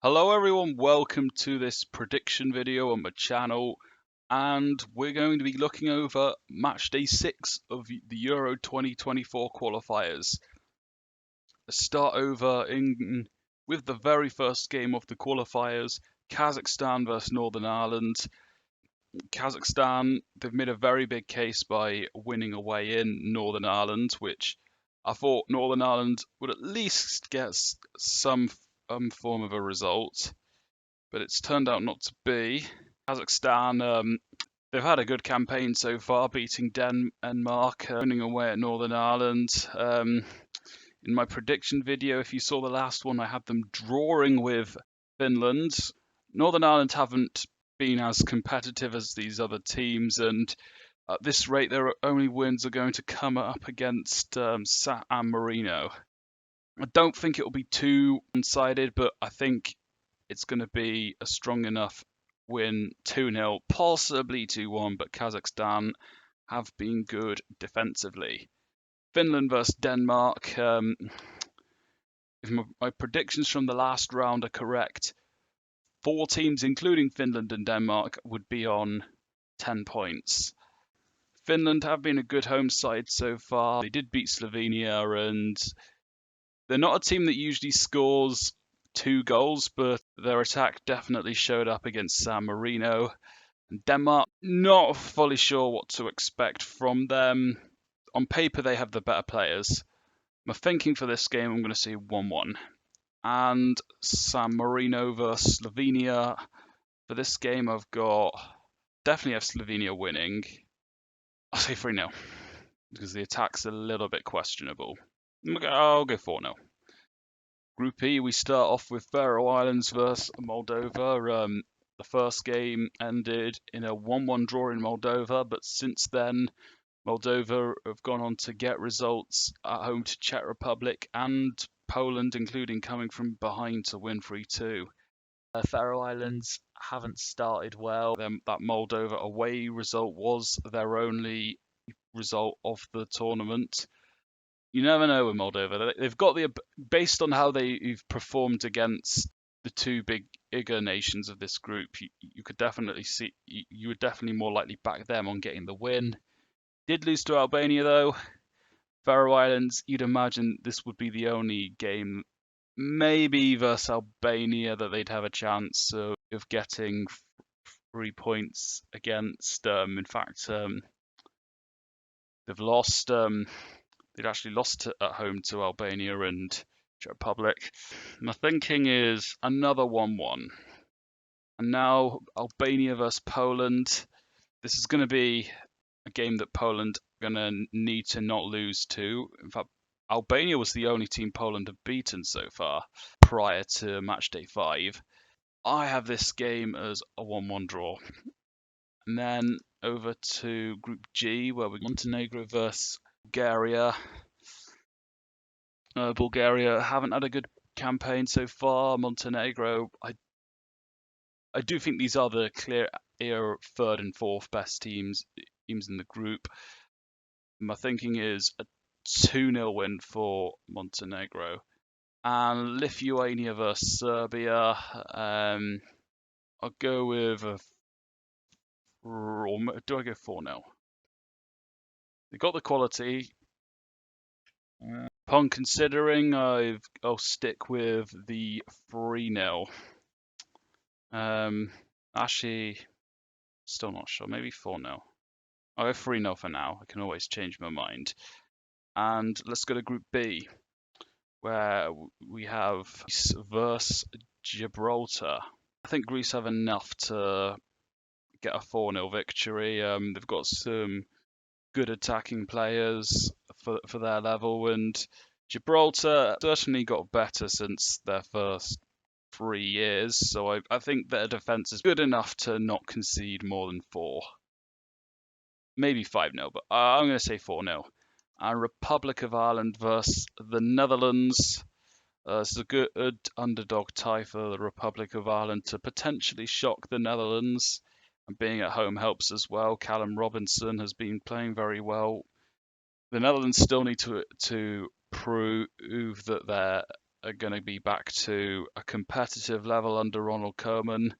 Hello everyone, welcome to this prediction video on my channel, and we're going to be looking over match day 6 of the Euro 2024 qualifiers. Let's start over with the very first game of the qualifiers, Kazakhstan versus Northern Ireland. Kazakhstan, they've made a very big case by winning away in Northern Ireland, which I thought Northern Ireland would at least get some form of a result, but it's turned out not to be. Kazakhstan, they've had a good campaign so far, beating Denmark, winning away at Northern Ireland. In my prediction video, if you saw the last one, I had them drawing with Finland. Northern Ireland haven't been as competitive as these other teams, and at this rate, their only wins are going to come up against San Marino. I don't think it will be too one-sided, but I think it's going to be a strong enough win, 2-0, possibly 2-1, but Kazakhstan have been good defensively. Finland versus Denmark. If my predictions from the last round are correct, 4 teams, including Finland and Denmark, would be on 10 points. Finland have been a good home side so far. They did beat Slovenia, and they're not a team that usually scores 2 goals, but their attack definitely showed up against San Marino. And Denmark, not fully sure what to expect from them. On paper, they have the better players. My thinking for this game, I'm going to say 1-1. And San Marino versus Slovenia. For this game, I've got definitely have Slovenia winning. I'll say 3-0 because the attack's a little bit questionable. I'll go 4-0. Group E, we start off with Faroe Islands versus Moldova. The first game ended in a 1-1 draw in Moldova, but since then, Moldova have gone on to get results at home to Czech Republic and Poland, including coming from behind to win 3-2. Faroe Islands haven't started well. That Moldova away result was their only result of the tournament. You never know with Moldova. They've got based on how they've performed against the 2 bigger nations of this group, you could definitely see you would definitely more likely back them on getting the win. Did lose to Albania though. Faroe Islands, you'd imagine this would be the only game, maybe versus Albania, that they'd have a chance of getting 3 points against. In fact, they've lost. They'd actually lost at home to Albania and Czech Republic. My thinking is another 1-1. And now Albania versus Poland. This is going to be a game that Poland are going to need to not lose to. In fact, Albania was the only team Poland have beaten so far prior to match day 5. I have this game as a 1-1 draw. And then over to Group G, where we Montenegro versus Bulgaria. Bulgaria haven't had a good campaign so far. Montenegro, I do think these are the clear 3rd and 4th best teams in the group. My thinking is a 2-0 win for Montenegro. And Lithuania versus Serbia. I'll go with do I go 4-0? They got the quality. Upon considering, I'll stick with the 3-0. Actually, still not sure. Maybe 4-0. I'll go 3-0 for now. I can always change my mind. And let's go to Group B, where we have Greece versus Gibraltar. I think Greece have enough to get a 4-0 victory. They've got some good attacking players for their level, and Gibraltar certainly got better since their first 3 years, so I think their defence is good enough to not concede more than 4. Maybe 5-0, but I'm going to say 4-0. And Republic of Ireland versus the Netherlands. This is a good underdog tie for the Republic of Ireland to potentially shock the Netherlands. And being at home helps as well. Callum Robinson has been playing very well. The Netherlands still need to prove that they're are going to be back to a competitive level under Ronald Koeman.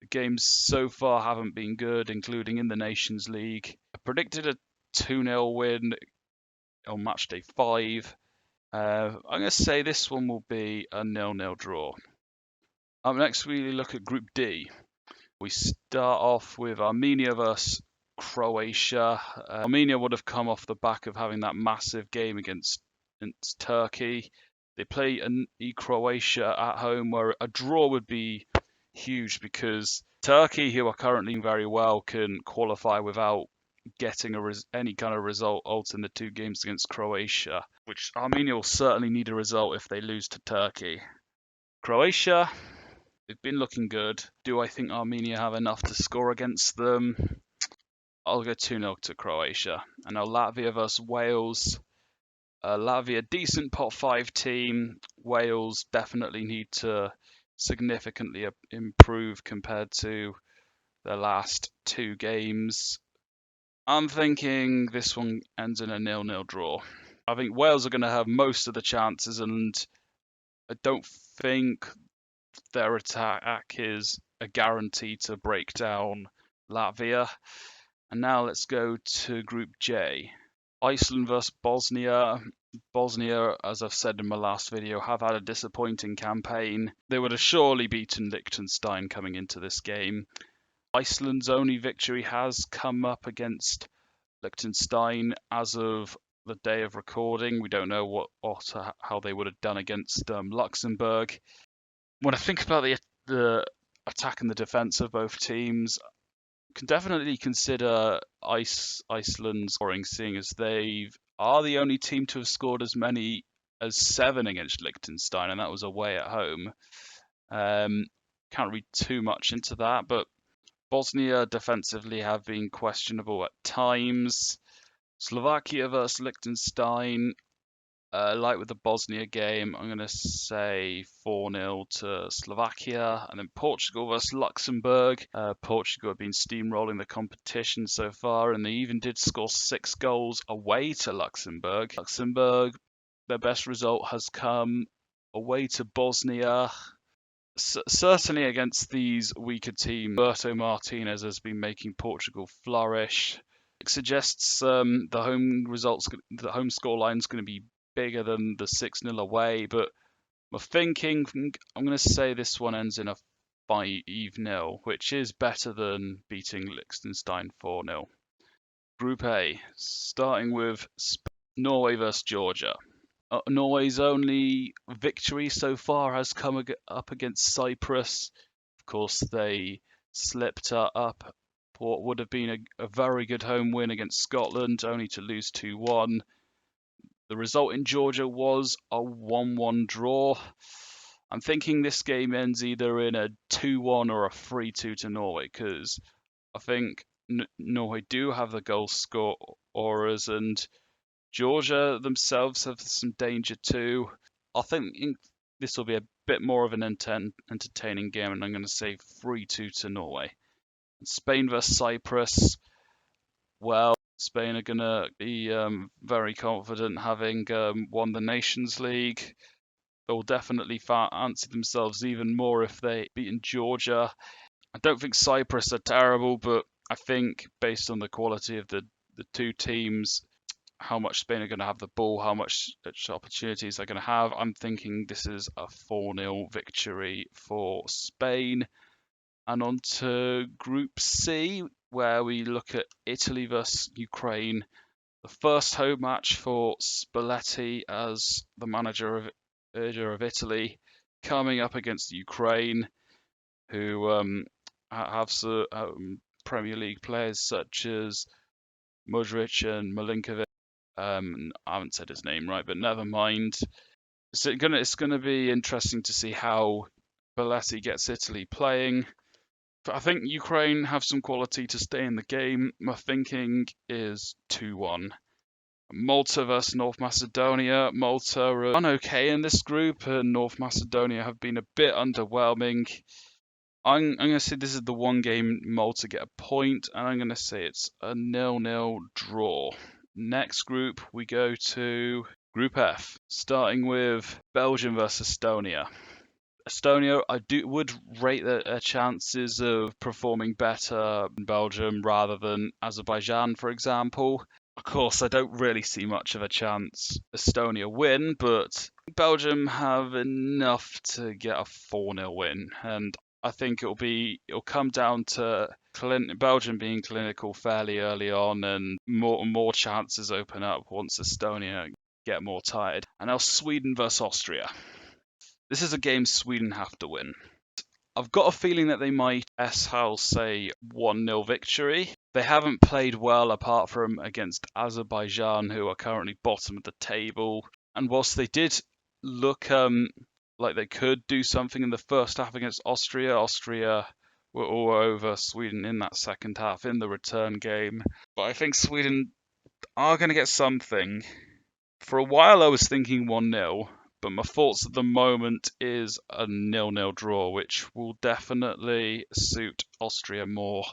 The games so far haven't been good, including in the Nations League. I predicted a 2-0 win on match day 5. I'm going to say this one will be a 0-0 draw. Up next, we look at Group D. We start off with Armenia versus Croatia. Armenia would have come off the back of having that massive game against Turkey. They play Croatia at home, where a draw would be huge because Turkey, who are currently very well, can qualify without getting any kind of result in the 2 games against Croatia, which Armenia will certainly need a result if they lose to Turkey. Croatia, they've been looking good. Do I think Armenia have enough to score against them? I'll go 2-0 to Croatia. And now Latvia versus Wales. Latvia, decent pot 5 team. Wales definitely need to significantly improve compared to their last 2 games. I'm thinking this one ends in a 0-0 draw. I think Wales are going to have most of the chances, and I don't think their attack is a guarantee to break down Latvia. And now let's go to Group J. Iceland versus Bosnia. Bosnia, as I've said in my last video, have had a disappointing campaign. They would have surely beaten Liechtenstein coming into this game. Iceland's only victory has come up against Liechtenstein as of the day of recording. We don't know how they would have done against Luxembourg. When I think about the attack and the defence of both teams, I can definitely consider Iceland's scoring, seeing as they are the only team to have scored as many as 7 against Liechtenstein, and that was away at home. Can't read too much into that, but Bosnia defensively have been questionable at times. Slovakia versus Liechtenstein. Like with the Bosnia game, I'm going to say 4-0 to Slovakia. And then Portugal versus Luxembourg. Portugal have been steamrolling the competition so far, and they even did score 6 goals away to Luxembourg. Luxembourg, their best result has come away to Bosnia. Certainly against these weaker teams, Roberto Martinez has been making Portugal flourish. It suggests the home scoreline is going to be bigger than the 6-0 away, but I'm going to say this one ends in a 5-0, which is better than beating Liechtenstein 4-0. Group A, starting with Norway versus Georgia. Norway's only victory so far has come up against Cyprus. Of course, they slipped up what would have been a very good home win against Scotland, only to lose 2-1. The result in Georgia was a 1-1 draw. I'm thinking this game ends either in a 2-1 or a 3-2 to Norway, because I think Norway do have the goal scorers, and Georgia themselves have some danger too. I think this will be a bit more of an entertaining game, and I'm going to say 3-2 to Norway. And Spain versus Cyprus. Well, Spain are going to be very confident, having won the Nations League. They'll definitely fancy themselves even more if they beaten Georgia. I don't think Cyprus are terrible, but I think based on the quality of the 2 teams, how much Spain are going to have the ball, how much opportunities they're going to have, I'm thinking this is a 4-0 victory for Spain. And on to Group C, where we look at Italy versus Ukraine. The first home match for Spalletti as the manager of Italy, coming up against Ukraine, who have Premier League players such as Modric and Milinkovic. I haven't said his name right, but never mind. It's gonna be interesting to see how Spalletti gets Italy playing. But I think Ukraine have some quality to stay in the game. My thinking is 2-1. Malta versus North Macedonia. Malta are done okay in this group, and North Macedonia have been a bit underwhelming. I'm going to say this is the one game Malta get a point, and I'm going to say it's a 0-0 draw. Next group, we go to Group F, starting with Belgium versus Estonia. Estonia, would rate their chances of performing better in Belgium rather than Azerbaijan, for example. Of course, I don't really see much of a chance Estonia win, but Belgium have enough to get a 4-0 win, and I think it'll come down to Belgium being clinical fairly early on, and more chances open up once Estonia get more tired. And now Sweden versus Austria. This is a game Sweden have to win. I've got a feeling that they might say 1-0 victory. They haven't played well apart from against Azerbaijan, who are currently bottom of the table. And whilst they did look like they could do something in the first half against Austria were all over Sweden in that second half in the return game. But I think Sweden are going to get something. For a while I was thinking 1-0. But my thoughts at the moment is a 0-0 draw, which will definitely suit Austria more.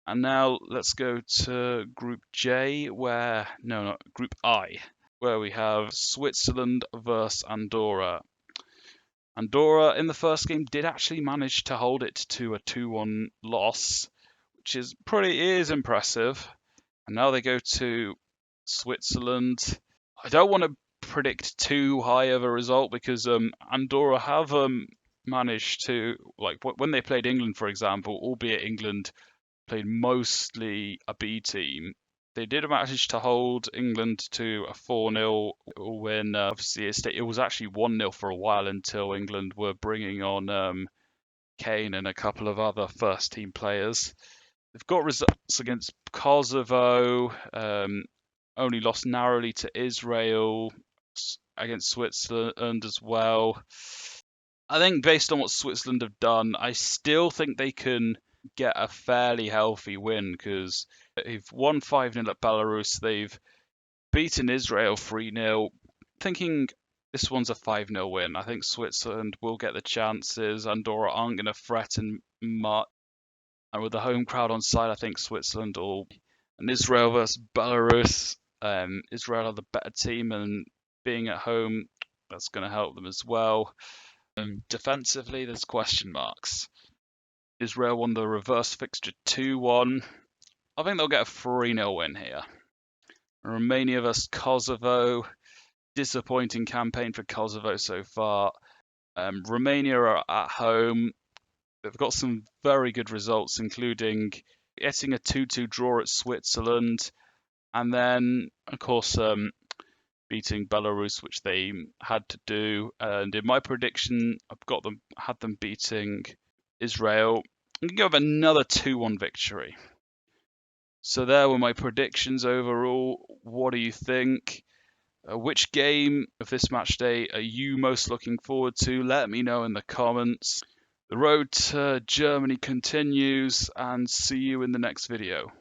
And now let's go to Group J, Group I, where we have Switzerland versus Andorra. Andorra in the first game did actually manage to hold it to a 2-1 loss, which is impressive. And now they go to Switzerland. I don't want to predict too high of a result because Andorra have managed to, like when they played England, for example, albeit England played mostly a B team, they did manage to hold England to a 4-0 win. Obviously, it was actually 1-0 for a while until England were bringing on Kane and a couple of other first team players. They've got results against Kosovo, only lost narrowly to Israel, against Switzerland as well. I think based on what Switzerland have done, I still think they can get a fairly healthy win because they've won 5-0 at Belarus. They've beaten Israel 3-0. Thinking this one's a 5-0 win. I think Switzerland will get the chances. Andorra aren't going to threaten much. And with the home crowd on side, I think Switzerland will. And Israel versus Belarus. Israel are the better team, and being at home, that's going to help them as well. Defensively, there's question marks. Israel won the reverse fixture 2-1. I think they'll get a 3-0 win here. Romania versus Kosovo. Disappointing campaign for Kosovo so far. Romania are at home. They've got some very good results, including getting a 2-2 draw at Switzerland, and then, of course, beating Belarus, which they had to do. And in my prediction, I've had them beating Israel. I'm going to go with another 2-1 victory. So there were my predictions overall. What do you think? Which game of this match day are you most looking forward to? Let me know in the comments. The road to Germany continues, and see you in the next video.